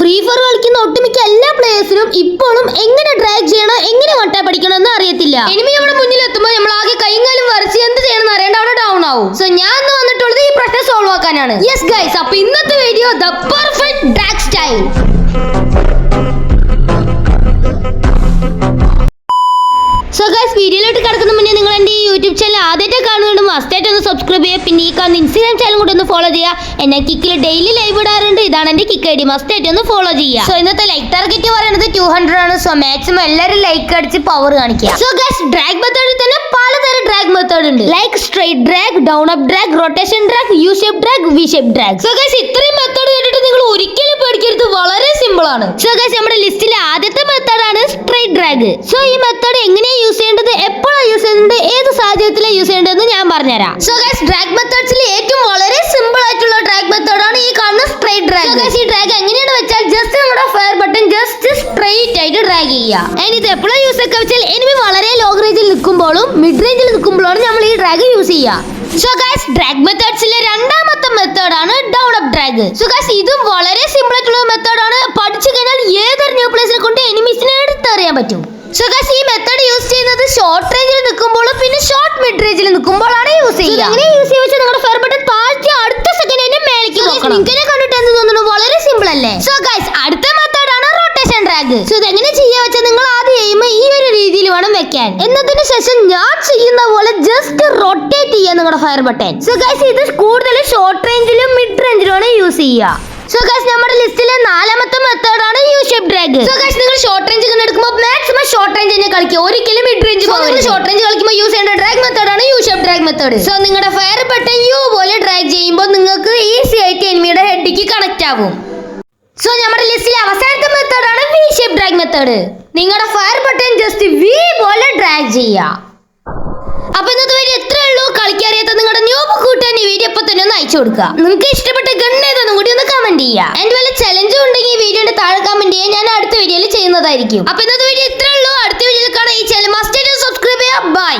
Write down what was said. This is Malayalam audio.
ഫ്രീ ഫയർ കളിക്കുന്ന ഒട്ടുമിക്ക എല്ലാ പ്ലേയേഴ്സിനും ഇപ്പോഴും എങ്ങനെ ഡ്രാഗ് ചെയ്യണം, എങ്ങനെ വട്ടാ പഠിക്കണം എന്ന് അറിയത്തില്ല. എനിമി നമ്മുടെ മുന്നിൽ എത്തുമ്പോൾ നമ്മൾ ആകെ കൈകാലും വരച്ച് എന്ത് ചെയ്യണമെന്ന് അറിയാണ്ട് അവിടെ ഡൗൺ ആവും. സോ ഞാൻ ഇന്ന് വന്നിട്ടുള്ളത് ഈ പ്രശ്നം സോൾവ് ആക്കാനാണ്. യെസ് ഗൈസ്, അപ്പൊ ഇന്നത്തെ video the perfect drag style. So guys, വീഡിയോയിലോട്ട് കിടക്കുന്ന മുന്നേ നിങ്ങൾ എൻ്റെ ഈ യൂട്യൂബ് ചാനൽ ആദ്യമായിട്ട് കാണുന്നുണ്ട് മസ്റ്റായിട്ട് ഒന്ന് സബ്സ്ക്രൈബ് ചെയ്യുക. പിന്നെ ഈ കാണുന്ന ഇൻസ്റ്റാഗ്രാം ചാനൽ കൂടെ ഒന്ന് ഫോളോ ചെയ്യുക. എന്നെ കിക്കിൽ ഡെയിലി ലൈവ് ഇടാറുണ്ട്. ഇതാണ് എൻ്റെ കിക്ക് ഐ ഡി. മസ്റ്റായിട്ട് ഒന്ന് ഫോളോ ചെയ്യുക. സോ ഇന്നത്തെ ലൈക്ക് ടാർഗറ്റ് പറയുന്നത് 200 ആണ്. സോ മാക്സിമം എല്ലാവരും ലൈക്ക് അടിച്ച് പവർ കാണിക്കുക. സോ ഗൈസ്, ഡ്രാഗ് മെത്തേഡിൽ തന്നെ പലതരം ഡ്രാഗ് മെത്തേഡ് ഉണ്ട്. Like straight drag, down up drag, rotation drag, U shape drag, V shape drag. So guys, ഇത്രയും മെത്തേഡ് കേട്ടിട്ട് നിങ്ങൾ ഒരിക്കലും പേടിക്കരുത്, വളരെ സിമ്പിൾ ആണ്. സോ ഗൈസ്, നമ്മുടെ ലിസ്റ്റിലെ ആദ്യത്തെ മെത്തേഡാണ് സ്ട്രൈറ്റ് ഡ്രാഗ്. സോ ഈ മെത്തേഡ് എങ്ങനെയാണ് യൂസ് ചെയ്യേണ്ടത്, എപ്പോഴാണ് യൂസ് ചെയ്യേണ്ടത്, ഏത് സാഹചര്യത്തിലാണ് യൂസ് ചെയ്യേണ്ടതെന്ന് ഞാൻ പറഞ്ഞുതരാം. സോ ഗൈസ്, ഡ്രാഗ് മെത്തേഡ്സിൽ ഏറ്റവും വളരെ സിമ്പിൾ ആയിട്ടുള്ള ഡ്രാഗ് മെത്തേഡാണ് ഈ കാണുന്ന സ്ട്രൈറ്റ് ഡ്രാഗ്. സോ ഗൈസ്, ഈ ഡ്രാഗ് എങ്ങനെയാണ് വെച്ചാൽ ജസ്റ്റ് നമ്മുടെ ഫയർ ബട്ടൺ ജസ്റ്റ് സ്ട്രൈറ്റ് ആയിട്ട് ഡ്രാഗ് ചെയ്യുക. ഇത് എപ്പോഴാണ് യൂസ് ഒക്കെ വെച്ചാൽ എനിമി വളരെ ലോങ് റേഞ്ചിൽ നിൽക്കുമ്പോഴും മിഡ് റേഞ്ചിൽ നിൽക്കുമ്പോഴാണ് നമ്മൾ ഈ ഡ്രാഗ് യൂസ് ചെയ്യുക. സോ ഗൈസ്, ഡ്രാഗ് മെത്തേഡ്സിലെ രണ്ടാമത്തെ മെത്തേഡാണ് down up drag. So guys, ഇതും വളരെ സിമ്പിൾ ആയിട്ടുള്ള മെത്തേഡാണ്. പഠിച്ചു കഴിഞ്ഞാൽ ഏതൊരു ന്യൂ പ്ലേസിനെ കൊണ്ട് എനിമീസിനെ എടുത്തറിയാൻ പറ്റും. സോ ഗൈസ്, ഈ മെത്തേഡ് യൂസ് ചെയ്യുന്നത് ഷോർട്ട് റേഞ്ചിൽ നിൽക്കുമ്പോഴും പിന്നെ ഷോർട്ട് മിഡ് റേഞ്ചിൽ നിൽക്കുമ്പോഴാണ് യൂസ് ചെയ്യുക. അങ്ങനെ യൂസ് ചെയ്യുമ്പോൾ നിങ്ങളുടെ ഫയർ ബട്ടൺ താഴ്ത്തി അടുത്ത സെക്കൻഡ് തന്നെ മേലേക്ക് നോക്കണം. നിങ്ങളെ കണ്ടിട്ട് എന്ത് തോന്നുന്നു, വളരെ സിമ്പിൾ അല്ലേ? സോ ഗൈസ്, അടുത്ത മെത്തേഡാണ് റൊട്ടേഷൻ ഡ്രാഗ്. സോ ഇതെങ്ങനെ ചെയ്യാ വെച്ചാൽ നിങ്ങൾ ആദ്യം എയിം ഈ ഒരു രീതിയിൽ വേണം വെക്കാൻ. എന്നതിന് ശേഷം ഞാൻ ചെയ്യുന്ന പോലെ ജസ്റ്റ് റൊട്ടേറ്റ് ചെയ്യുക നിങ്ങളുടെ ഫയർ ബട്ടൺ. സോ ഗൈസ്, ഇത് കൂടുതൽ ഷോർട്ട് റേഞ്ചിലും മിഡ് റേഞ്ചിലുമാണ് യൂസ് ചെയ്യുക. സോ ഗൈസ്, നമ്മുടെ ലിസ്റ്റിലെ നാലാമത്തെ മെത്തേഡാണ് U shape drag. So guys, നിങ്ങൾ ഷോർട്ട് റേഞ്ച് എടുക്കുമ്പോൾ മാക്സിമം ഷോർട്ട് റേഞ്ച് തന്നെ കളിക്കുക, ഒരിക്കലും മിഡ് റേഞ്ച് പോകരുത്. ഷോർട്ട് റേഞ്ച് കളിക്കുമ്പോൾ യൂസ് ചെയ്യേണ്ട ഡ്രാഗ് മെത്തേഡാണ് U shape drag method. So നിങ്ങളുടെ ഫയർ ബട്ടൺ യു പോലെ ഡ്രാഗ് ചെയ്യുമ്പോൾ നിങ്ങൾക്ക് ഈസി ആയിട്ട് എനിമിയുടെ ഹെഡിലേക്ക് കണക്ട് ആവും. സോ നമ്മുടെ ലിസ്റ്റിലെ അവസാനത്തെ മെത്തേഡാണ് വി ഷേപ്പ് ഡ്രാഗ് മെത്തേഡ്. നിങ്ങളുടെ ഫയർ ബട്ടൺ ജസ്റ്റ് വി പോലെ ഡ്രാഗ് ചെയ്യുക. അപ്പൊ ഇന്നത്തെ വീഡിയോ എത്രയേ ഉള്ളൂ. കളിക്കറിയാത്ത നിങ്ങളുടെ ന്യൂബ് കൂട്ടാൻ ഈ വീഡിയോ ഇപ്പൊ തന്നെ ഒന്ന് അയച്ചു കൊടുക്കുക. നിങ്ങൾക്ക് ഇഷ്ടപ്പെട്ട ഗൺ ഏതെന്നും കൂടി ഒന്ന് കമന്റ് ചെയ്യുക. എന്റെ വല്ല ചലഞ്ചും ഉണ്ടെങ്കിൽ ഈ വീഡിയോയുടെ താഴെ കമന്റ് ചെയ്യാൻ ഞാൻ അടുത്ത വീഡിയോയിൽ ചെയ്യുന്നതായിരിക്കും. അപ്പൊ ഇന്നത്തെ വീഡിയോ ഇത്രയേ ഉള്ളൂ. അടുത്ത വീഡിയോയിൽ കാണാം. ഈ ചാനൽ മസ്റ്റ് സബ്സ്ക്രൈബ് ചെയ്യുക. ബൈ.